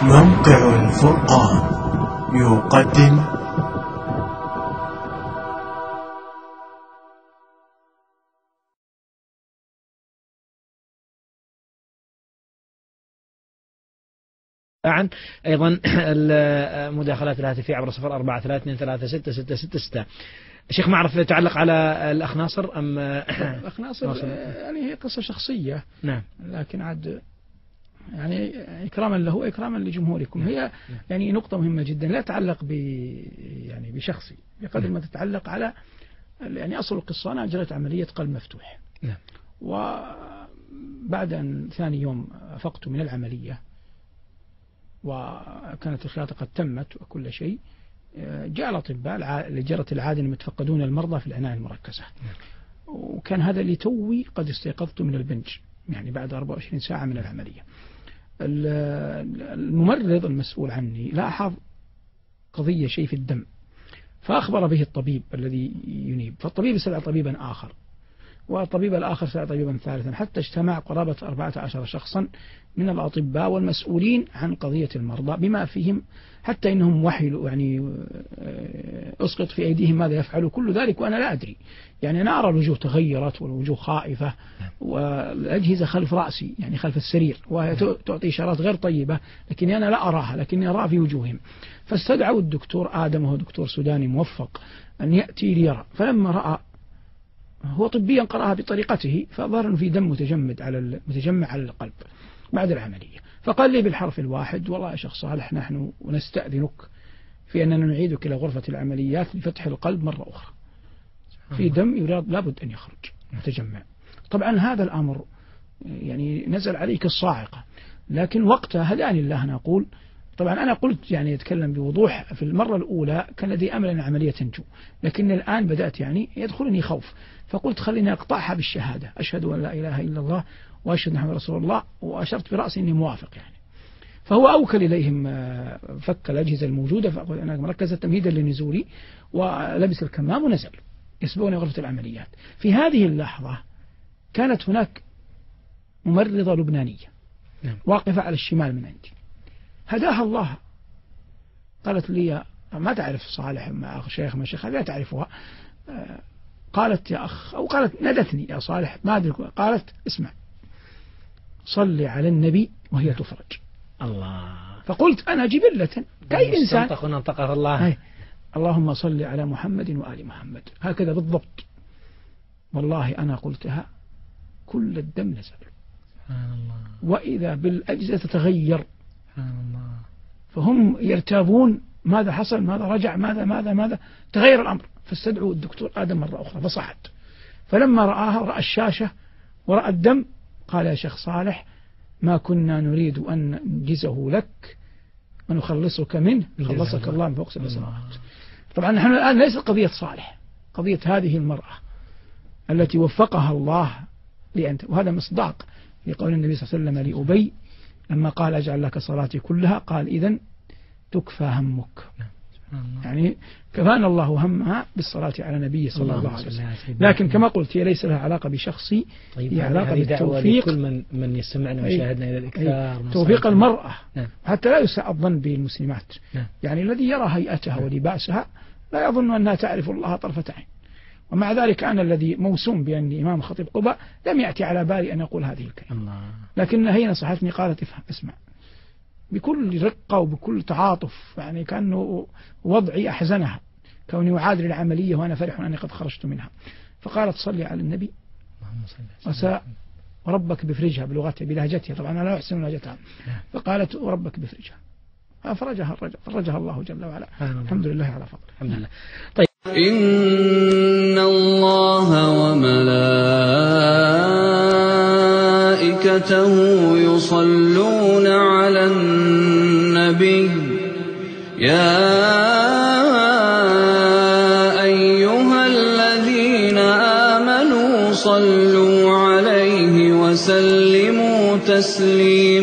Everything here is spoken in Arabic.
موقع الفرقان يقدم عن أيضا المداخلات الهاتفية عبر 0432366666. الشيخ معرف يتعلق على الأخ ناصر أم الأخ ناصر يعني هي قصة شخصية، نعم، لكن عاد يعني إكراما له إكراما لجمهوركم. هي يعني نقطة مهمة جدا لا تتعلق يعني بشخصي بقدر ما تتعلق على يعني أصل القصة. أنا أجريت عملية قلب مفتوح، نعم، وبعد أن ثاني يوم أفقت من العملية وكانت الخياطة قد تمت وكل شيء، جاء الأطباء لجرة العادة يتفقدون المرضى في العناية المركزة، وكان هذا لتوي قد استيقظت من البنج يعني بعد 24 ساعة من العملية. الممرض المسؤول عني لاحظ قضية شيء في الدم، فأخبر به الطبيب الذي ينيب، فالطبيب استدعى طبيبا آخر، والطبيب الآخر استدعى طبيبا ثالثا، حتى اجتمع قرابة 14 شخصا من الأطباء والمسؤولين عن قضية المرضى بما فيهم حتى إنهم وحلوا يعني أسقط في أيديهم ماذا يفعلوا كل ذلك وأنا لا أدري. يعني أنا أرى الوجوه تغيرت والوجوه خائفة والأجهزة خلف رأسي يعني خلف السرير وهي تعطي إشارات غير طيبة، لكني أنا لا أراها لكني أراها في وجوههم. فاستدعوا الدكتور آدم وهو دكتور سوداني موفق أن يأتي ليرى، فلما رأى هو طبيا قرأها بطريقته فظهر أنه في دم متجمع على القلب بعد العملية، فقال لي بالحرف الواحد: والله يا شيخ صالح نحن نستأذنك في أننا نعيدك إلى غرفة العمليات لفتح القلب مرة أخرى، في دم يراد لابد أن يخرج متجمع. طبعا هذا الأمر يعني نزل عليك الصاعقة، لكن وقتها هداني الله. أنا أقول طبعا أنا قلت يعني يتكلم بوضوح في المرة الأولى كان لدي أمل أن العملية تنجو، لكن الآن بدأت يعني يدخلني خوف، فقلت خليني أقطعها بالشهادة، أشهد أن لا إله إلا الله وأشهد أن محمد رسول الله، وأشرت برأسي أني موافق يعني. فهو أوكل إليهم فك الأجهزة الموجودة، فأقول أنا مركزة تمهيدا لنزولي، ولبس الكمام ونزل يسبقني غرفة العمليات. في هذه اللحظة كانت هناك ممرضة لبنانية واقفة على الشمال من عندي، هداها الله، قالت لي ما تعرف صالح مع شيخ ما شيخ لا تعرفها، قالت يا أخ أو قالت نادتني يا صالح ما أدري، قالت اسمع صلي على النبي وهي تفرج. الله. فقلت أنا جبلة كأي إنسان نطقها الله، اللهم صل على محمد وآل محمد، هكذا بالضبط. والله أنا قلتها كل الدم نزل، وإذا بالأجهزة تتغير، فهم يرتابون ماذا حصل ماذا رجع ماذا تغير الأمر. فاستدعوا الدكتور آدم مرة أخرى فصعد، فلما رآها رأى الشاشة ورأى الدم قال يا شيخ صالح ما كنا نريد أن ننجزه لك ونخلصك منه، خلصك الله من فوق سبع سماوات. طبعا نحن الآن ليس قضية صالح، قضية هذه المرأة التي وفقها الله لأنت، وهذا مصداق لقول النبي صلى الله عليه وسلم لأبي لما قال أجعل لك صلاتي كلها، قال إذن تكفى همك، يعني كفانا الله همها بالصلاة على نبي صلى الله عليه وسلم. لكن كما قلت هي ليس لها علاقة بشخصي، هي علاقة بالتوفيق كل من يسمعنا ويشاهدنا إلى الإكثار توفيق المرأة. نعم. حتى لا يساء الظن بالمسلمات. نعم. يعني الذي يرى هيئتها ولباسها لا يظن أنها تعرف الله طرفة عين، ومع ذلك أنا الذي موسوم بأني إمام خطيب قباء لم يأتي على بالي أن أقول هذه الكلمة، لكن هي نصحتني قالت افهم اسمع بكل رقة وبكل تعاطف، يعني كأنه وضعي أحزنها كوني أعادل العملية وأنا فرح أني قد خرجت منها. فقالت صلي على النبي وربك بفرجها بلغتها بلهجتها، طبعا أنا لا أحسن لهجتها، فقالت وربك بفرجها، فرجها الله جل وعلا. الحمد لله على فضله. الحمد لله. طيب. إن الله وملائكته يصلون على النبي يا أيها الذين آمنوا صلوا عليه وسلموا تسليما.